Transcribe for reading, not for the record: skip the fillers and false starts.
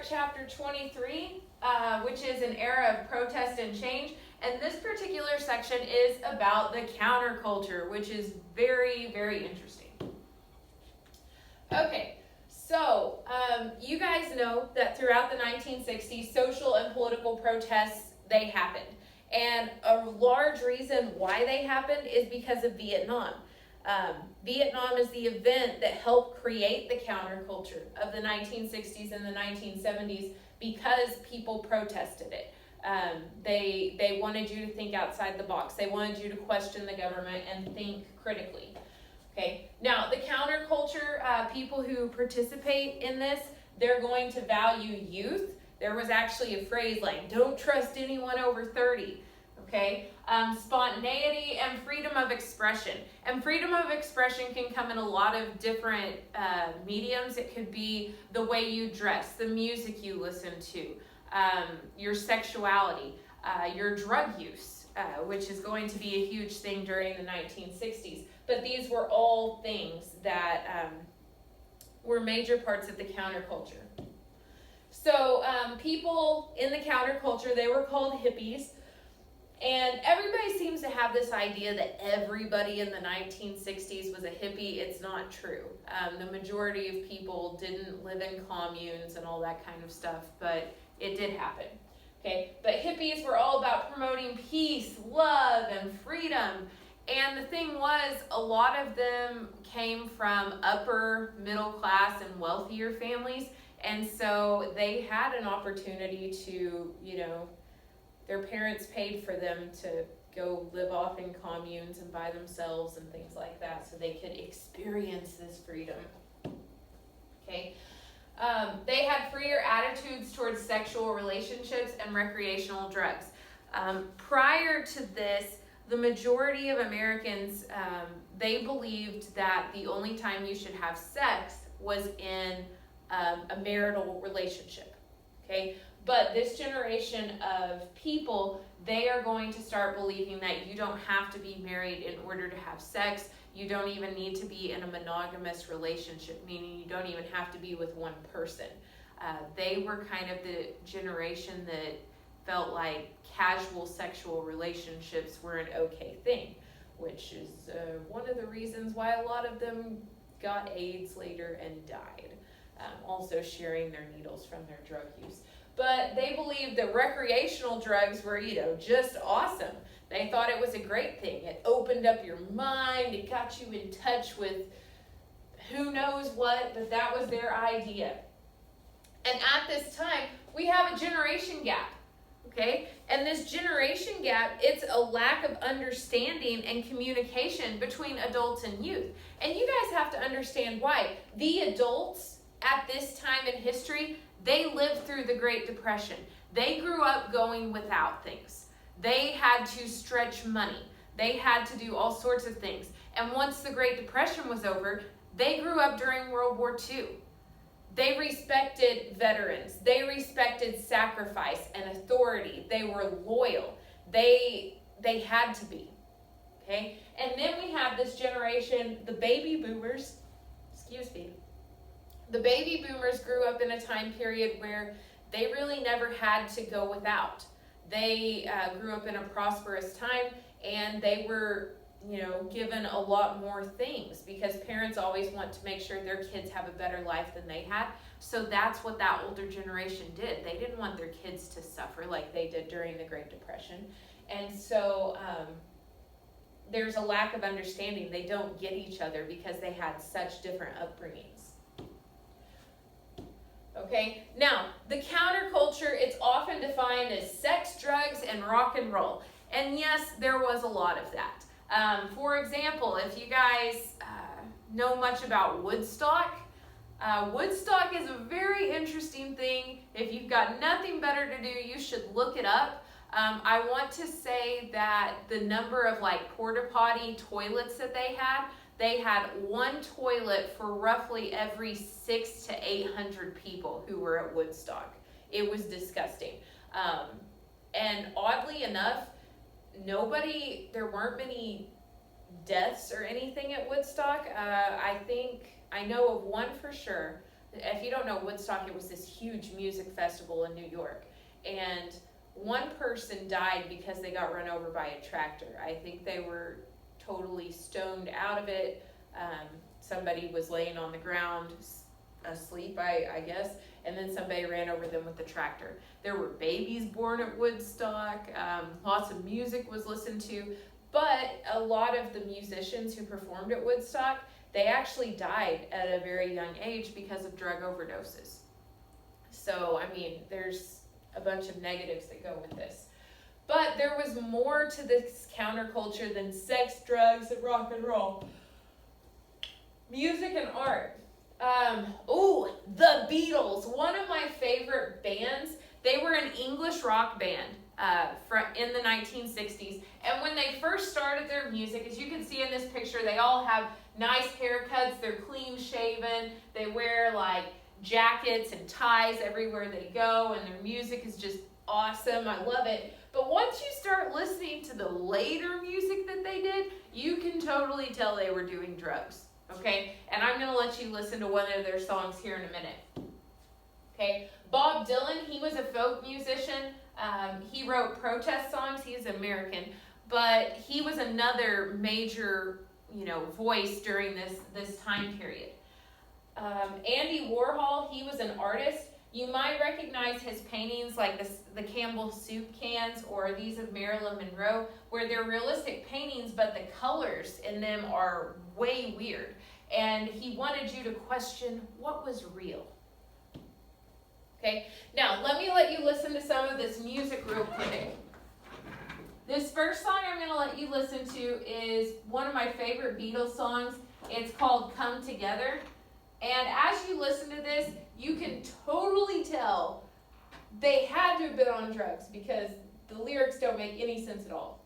chapter 23, which is an era of protest and change. And this particular section is about the counterculture, which is very, very interesting. Okay, so you guys know that throughout the 1960s, social and political protests, they happened. And a large reason why they happened is because of Vietnam. Vietnam is the event that helped create the counterculture of the 1960s and the 1970s because people protested it. They wanted you to think outside the box. They wanted you to question the government and think critically. Okay, now the counterculture, people who participate in this, they're going to value youth. There was actually a phrase like, don't trust anyone over 30. Okay, spontaneity and freedom of expression. And freedom of expression can come in a lot of different mediums. It could be the way you dress, the music you listen to, your sexuality, your drug use, which is going to be a huge thing during the 1960s. But these were all things that were major parts of the counterculture. So people in the counterculture, they were called hippies. And everybody seems to have this idea that everybody in the 1960s was a hippie. It's not true. The majority of people didn't live in communes and all that kind of stuff, but it did happen. Okay, but hippies were all about promoting peace, love, and freedom. And the thing was, a lot of them came from upper middle class and wealthier families. And so they had an opportunity to, their parents paid for them to go live off in communes and by themselves and things like that so they could experience this freedom. Okay. They had freer attitudes towards sexual relationships and recreational drugs. Prior to this, the majority of Americans, they believed that the only time you should have sex was in a marital relationship. Okay. But this generation of people, they are going to start believing that you don't have to be married in order to have sex. You don't even need to be in a monogamous relationship, meaning you don't even have to be with one person. They were kind of the generation that felt like casual sexual relationships were an okay thing, which is one of the reasons why a lot of them got AIDS later and died. Also sharing their needles from their drug use. But they believed that recreational drugs were, just awesome. They thought it was a great thing. It opened up your mind. It got you in touch with who knows what, but that was their idea. And at this time, we have a generation gap, okay? And this generation gap, it's a lack of understanding and communication between adults and youth. And you guys have to understand why. The adults at this time in history, they lived through the Great Depression. They grew up going without things. They had to stretch money. They had to do all sorts of things. And once the Great Depression was over, they grew up during World War II. They respected veterans. They respected sacrifice and authority. They were loyal. They had to be. Okay? And then we have this generation, the baby boomers. The baby boomers grew up in a time period where they really never had to go without. They grew up in a prosperous time, and they were, given a lot more things because parents always want to make sure their kids have a better life than they had. So that's what that older generation did. They didn't want their kids to suffer like they did during the Great Depression. And so there's a lack of understanding. They don't get each other because they had such different upbringings. Okay, now the counterculture, it's often defined as sex, drugs, and rock and roll. And yes, there was a lot of that. For example, if you guys know much about Woodstock, Woodstock is a very interesting thing. If you've got nothing better to do, you should look it up. I want to say that the number of porta potty toilets that they had one toilet for roughly every 600 to 800 people who were at Woodstock. It was disgusting. And oddly enough, there weren't many deaths or anything at Woodstock. I know of one for sure. If you don't know Woodstock, it was this huge music festival in New York. And one person died because they got run over by a tractor. I think they were totally stoned out of it. Somebody was laying on the ground asleep, I guess, and then somebody ran over them with the tractor. There were babies born at Woodstock. Lots of music was listened to, but a lot of the musicians who performed at Woodstock, they actually died at a very young age because of drug overdoses. So, I mean, there's a bunch of negatives that go with this. But there was more to this counterculture than sex, drugs, and rock and roll. Music and art. The Beatles, one of my favorite bands. They were an English rock band in the 1960s. And when they first started their music, as you can see in this picture, they all have nice haircuts. They're clean shaven. They wear like jackets and ties everywhere they go, and their music is just awesome. I love it. But once you start listening to the later music that they did, you can totally tell they were doing drugs. Okay, and I'm going to let you listen to one of their songs here in a minute. Okay, Bob Dylan, he was a folk musician. He wrote protest songs. He's American, but he was another major, voice during this time period. Andy Warhol, he was an artist. You might recognize his paintings like the Campbell soup cans or these of Marilyn Monroe, where they're realistic paintings, but the colors in them are way weird. And he wanted you to question what was real. Okay, now let you listen to some of this music real quick. This first song I'm going to let you listen to is one of my favorite Beatles songs. It's called Come Together. And as you listen to this, you can totally tell they had to have been on drugs because the lyrics don't make any sense at all.